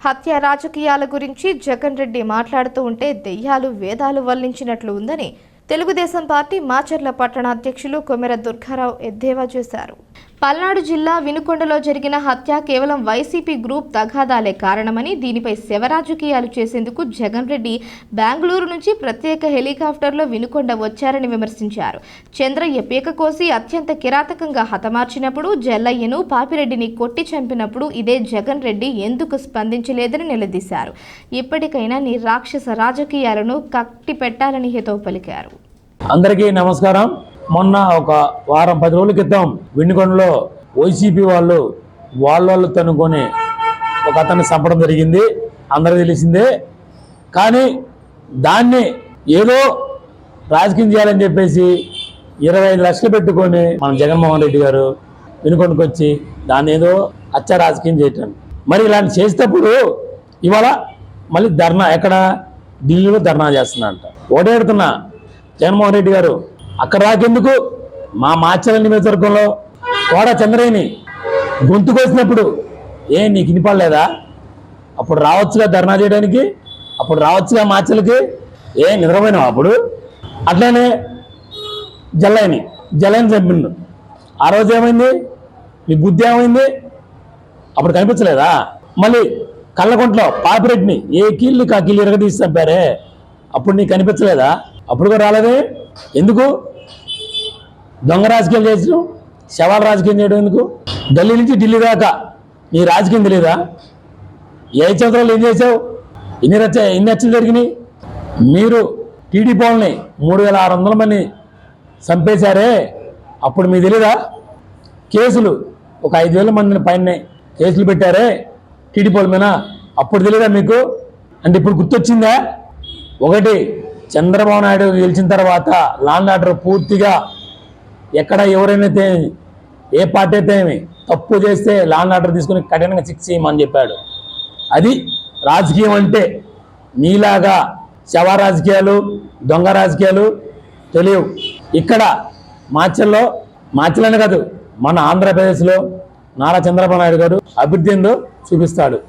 హత్య రాజకీయాల గురించి జగన్ రెడ్డి మాట్లాడుతూ ఉంటే దెయ్యాలు వేదాలు వల్లించినట్లు ఉందని తెలుగుదేశం పార్టీ మాచర్ల పట్టణ అధ్యక్షులు కొమెర దుర్గారావు ఎద్దేవా చేశారు. పల్నాడు జిల్లా వినుకొండలో జరిగిన హత్య కేవలం వైసీపీ గ్రూప్ తగాదాలే కారణమని, దీనిపై శవరాజకీయాలు చేసేందుకు జగన్ రెడ్డి బెంగళూరు నుంచి ప్రత్యేక హెలికాప్టర్లో వినుకొండ వచ్చారని విమర్శించారు. చంద్రయ్య పీక కోసి అత్యంత కిరాతకంగా హతమార్చినప్పుడు, జల్లయ్యను పాపిరెడ్డిని కొట్టి చంపినప్పుడు ఇదే జగన్ రెడ్డి ఎందుకు స్పందించలేదని నిలదీశారు. ఇప్పటికైనా నీ రాక్షస రాజకీయాలను కట్టి పెట్టాలని హితవు పలికారు. అందరికీ నమస్కారం. మొన్న ఒక వారం 10 రోజుల క్రితం వినుకొండలో వైసీపీ వాళ్ళు తనుకొని ఒక అతన్ని చంపడం జరిగింది, అందరికీ తెలిసిందే. కానీ దాన్ని ఏదో రాజకీయం చేయాలని చెప్పేసి 25 లక్షలు పెట్టుకొని మన జగన్మోహన్ రెడ్డి గారు వినుకొండకు వచ్చి దాన్ని ఏదో హత్య రాజకీయం చేయటం. మరి ఇలాంటి చేసేటప్పుడు ఇవాళ మళ్ళీ ధర్నా, ఎక్కడ ఢిల్లీలో ధర్నా చేస్తున్నట్ట. ఓడేడుతున్నా జగన్మోహన్ రెడ్డి గారు అక్కడ రాకెందుకు, మా మాచర్ల నియోజకవర్గంలో కోడ చంద్రయ్యని గొంతుకొచ్చినప్పుడు నీకు వినిపడలేదా? అప్పుడు రావచ్చుగా ధర్నా చేయడానికి, అప్పుడు రావచ్చుగా మాచర్లకి. నిద్రపోయినావు అప్పుడు? అట్లనే జల్లయ్యని చంపిండు. ఆ రోజు ఏమైంది? నీ బుద్ధి ఏమైంది? అప్పుడు కనిపించలేదా? మళ్ళీ కళ్ళకుంట్లో పాపిరెడ్డిని కీళ్ళు కీళ్ళు ఎరగదీసి చంపారే, అప్పుడు నీకు కనిపించలేదా? అప్పుడు కూడా రాలేదే. ఎందుకు దొంగ రాజకీయాలు చేసినావు? శవాల రాజకీయం చేయడం ఎందుకు? ఢిల్లీ నుంచి ఢిల్లీ దాకా నీ రాజకీయం తెలియదా? 5 సంవత్సరాలు ఏం చేసావు? ఎన్ని హత్యలు జరిగినాయి? మీరు టీడీపీ వాళ్ళని 3600 మంది చంపేశారే, అప్పుడు మీకు తెలీదా? కేసులు ఒక 5000 మందిని పైన కేసులు పెట్టారే టీడీపీ వాళ్ళ మీద, అప్పుడు తెలీదా మీకు? అంటే ఇప్పుడు గుర్తొచ్చిందా? ఒకటి, చంద్రబాబు నాయుడు గెలిచిన తర్వాత లాండ్ ఆర్డర్ పూర్తిగా ఎక్కడ ఎవరైనా ఏ పార్టీ అయితే తప్పు చేస్తే లాండ్ ఆర్డర్ తీసుకుని కఠినంగా శిక్ష చేయమని చెప్పాడు. అది రాజకీయం అంటే. నీలాగా శవ రాజకీయాలు, దొంగ రాజకీయాలు తెలియవు. ఇక్కడ మాచర్లనే కాదు, మన ఆంధ్రప్రదేశ్లో నారా చంద్రబాబు నాయుడు గారు అభివృద్ధి ఏందో చూపిస్తాడు.